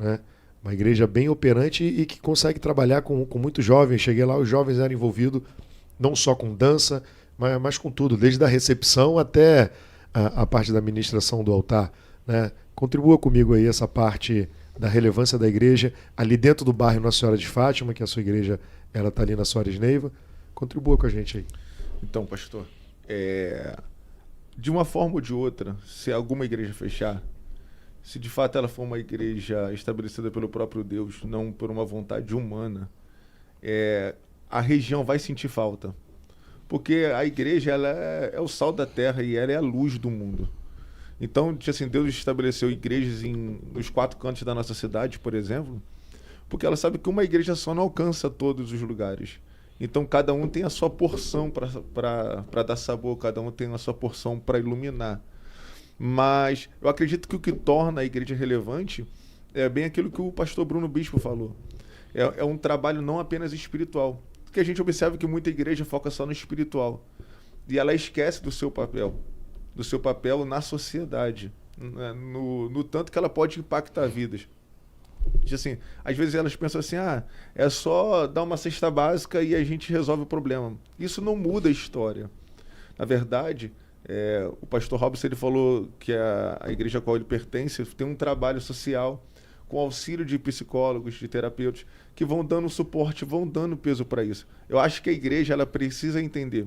né? Uma igreja bem operante e que consegue trabalhar com muitos jovens. Cheguei lá, os jovens eram envolvidos não só com dança, mas com tudo, desde a recepção até a parte da administração do altar, né? Contribua comigo aí essa parte da relevância da igreja ali dentro do bairro Nossa Senhora de Fátima, que a sua igreja ela está ali na Soares Neiva. Contribua com a gente aí. Então, pastor, de uma forma ou de outra, se alguma igreja fechar, se de fato ela for uma igreja estabelecida pelo próprio Deus, não por uma vontade humana, a região vai sentir falta. Porque a igreja ela é o sal da terra e ela é a luz do mundo. Então, assim, Deus estabeleceu igrejas nos 4 cantos da nossa cidade, por exemplo, porque ela sabe que uma igreja só não alcança todos os lugares. Então, cada um tem a sua porção para dar sabor, cada um tem a sua porção para iluminar. Mas eu acredito que o que torna a igreja relevante é bem aquilo que o pastor Bruno Bispo falou. É um trabalho não apenas espiritual. Porque a gente observa que muita igreja foca só no espiritual. E ela esquece do seu papel na sociedade, né? No tanto que ela pode impactar vidas. Assim, às vezes elas pensam assim, é só dar uma cesta básica e a gente resolve o problema. Isso não muda a história. Na verdade, o pastor Robson ele falou que a igreja a qual ele pertence tem um trabalho social com auxílio de psicólogos, de terapeutas, que vão dando suporte, vão dando peso para isso. Eu acho que a igreja ela precisa entender,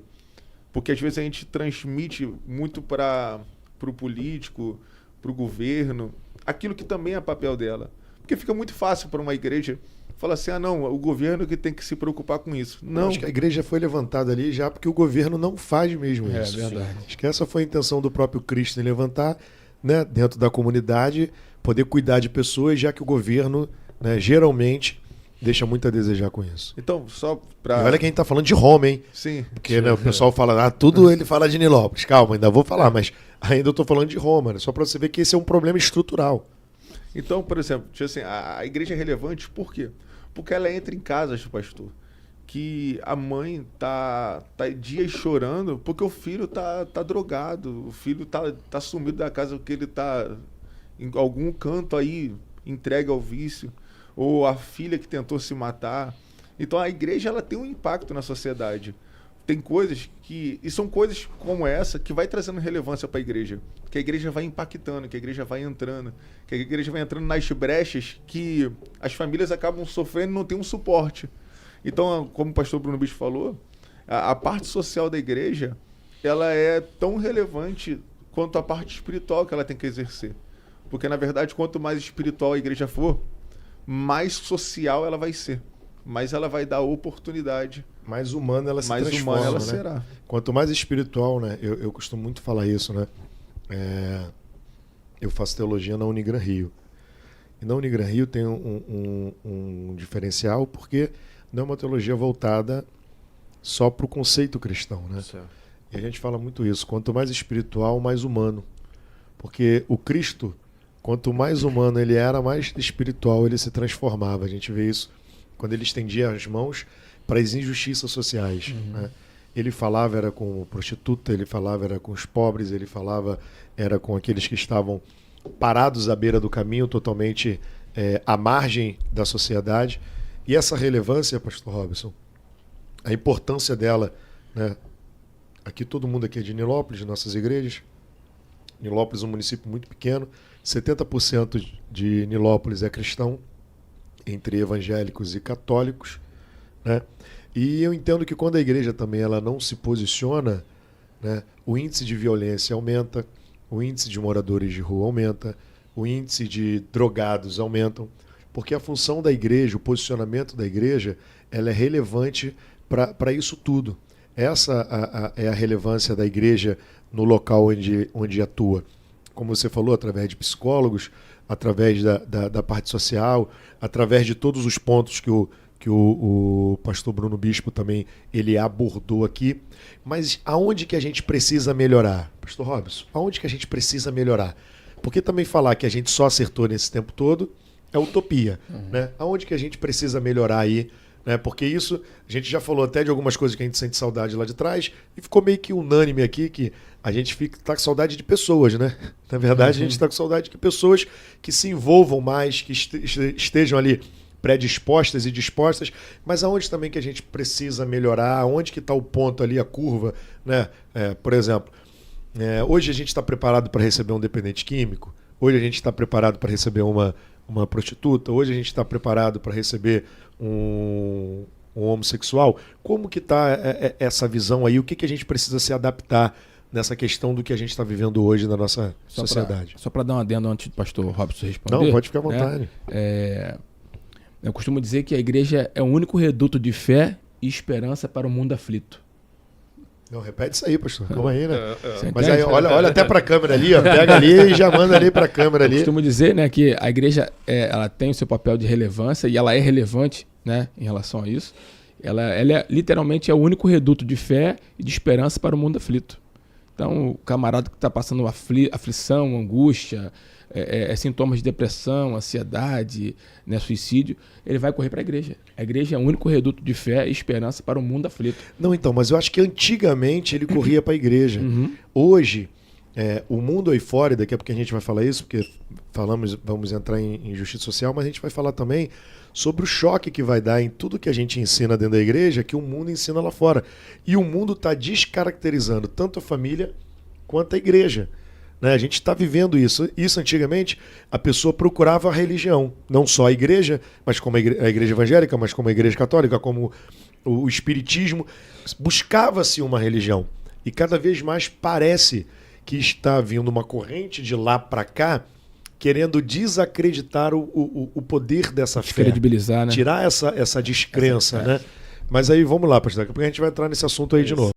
porque às vezes a gente transmite muito para o político, para o governo, aquilo que também é papel dela. Porque fica muito fácil para uma igreja falar assim, não, o governo que tem que se preocupar com isso. Não. Acho que a igreja foi levantada ali já porque o governo não faz mesmo isso. É verdade. Acho que essa foi a intenção do próprio Cristo em levantar, né, dentro da comunidade, poder cuidar de pessoas, já que o governo, né, geralmente deixa muito a desejar com isso. Então, só para... E olha que a gente está falando de Roma, hein? Sim. Porque né, o pessoal fala, tudo ele fala de Nilópolis. Calma, ainda vou falar, mas ainda eu estou falando de Roma, né? Só para você ver que esse é um problema estrutural. Então, por exemplo, assim, a igreja é relevante por quê? Porque ela entra em casas, pastor, que a mãe tá dias chorando porque o filho tá drogado, o filho tá sumido da casa porque ele tá em algum canto aí entregue ao vício, ou a filha que tentou se matar. Então a igreja ela tem um impacto na sociedade. Tem coisas e são coisas como essa que vai trazendo relevância para a igreja, que a igreja vai impactando, que a igreja vai entrando, que a igreja vai entrando nas brechas que as famílias acabam sofrendo e não tem um suporte. Então, como o pastor Bruno Bispo falou, a parte social da igreja ela é tão relevante quanto a parte espiritual que ela tem que exercer. Porque, na verdade, quanto mais espiritual a igreja for, mais social ela vai ser. Mais ela vai dar oportunidade. Mais humana ela se mais transforma, humana ela né? será. Quanto mais espiritual, né? Eu costumo muito falar isso, né? Eu faço teologia na Unigran Rio. E na Unigran Rio tem um diferencial, porque não é uma teologia voltada só para o conceito cristão, né? Certo. E a gente fala muito isso. Quanto mais espiritual, mais humano. Porque o Cristo, quanto mais humano ele era, mais espiritual ele se transformava. A gente vê isso quando ele estendia as mãos para as injustiças sociais. Né? Ele falava era com prostituta, ele falava era com os pobres, ele falava era com aqueles que estavam parados à beira do caminho, totalmente à margem da sociedade. E essa relevância, pastor Robson, a importância dela, né? Aqui todo mundo aqui é de Nilópolis, de nossas igrejas. Nilópolis é um município muito pequeno, 70% de Nilópolis é cristão, entre evangélicos e católicos, né? E eu entendo que quando a igreja também ela não se posiciona, né, o índice de violência aumenta, o índice de moradores de rua aumenta, o índice de drogados aumentam, porque a função da igreja, o posicionamento da igreja, ela é relevante para isso tudo. Essa é a relevância da igreja no local onde atua. Como você falou, através de psicólogos, através da parte social, através de todos os pontos que o pastor Bruno Bispo também ele abordou aqui. Mas aonde que a gente precisa melhorar? Pastor Robson, aonde que a gente precisa melhorar? Porque também falar que a gente só acertou nesse tempo todo é utopia. Né? Aonde que a gente precisa melhorar aí né? Porque isso, a gente já falou até de algumas coisas que a gente sente saudade lá de trás, e ficou meio que unânime aqui que a gente tá com saudade de pessoas, né? Na verdade, a gente está com saudade de pessoas que se envolvam mais, que estejam ali predispostas e dispostas, mas aonde também que a gente precisa melhorar, aonde que está o ponto ali, a curva, né? Por exemplo, hoje a gente está preparado para receber um dependente químico, hoje a gente está preparado para receber uma prostituta, hoje a gente está preparado para receber um homossexual. Como que está essa visão aí? O que a gente precisa se adaptar nessa questão do que a gente está vivendo hoje na nossa sociedade? Só para dar um adendo antes do pastor Robson responder. Não, pode ficar à vontade. Eu costumo dizer que a igreja é o único reduto de fé e esperança para o mundo aflito. Não, repete isso aí, pastor. Calma aí, né? Mas entende? aí, olha até para a câmera ali, ó. Pega ali e já manda ali para a câmera ali. Eu costumo dizer, né, que a igreja ela tem o seu papel de relevância e ela é relevante, né, em relação a isso. Ela literalmente é o único reduto de fé e de esperança para o mundo aflito. Então, o camarada que está passando aflição, angústia, sintomas de depressão, ansiedade, né, suicídio, ele vai correr para a igreja. A igreja é o único reduto de fé e esperança para o mundo aflito. Não, então, mas eu acho que antigamente ele corria para a igreja. Hoje, o mundo aí fora, daqui a pouco a gente vai falar isso, porque vamos entrar em justiça social, mas a gente vai falar também sobre o choque que vai dar em tudo que a gente ensina dentro da igreja, que o mundo ensina lá fora. E o mundo está descaracterizando tanto a família quanto a igreja. Né? A gente está vivendo isso. Isso antigamente, a pessoa procurava a religião. Não só a igreja, mas como a igreja evangélica, mas como a igreja católica, como o espiritismo. Buscava-se uma religião. E cada vez mais parece que está vindo uma corrente de lá para cá, querendo desacreditar o poder dessa fé. Descredibilizar, né? Tirar essa descrença, né? Mas aí vamos lá, pastor, porque a gente vai entrar nesse assunto aí de novo.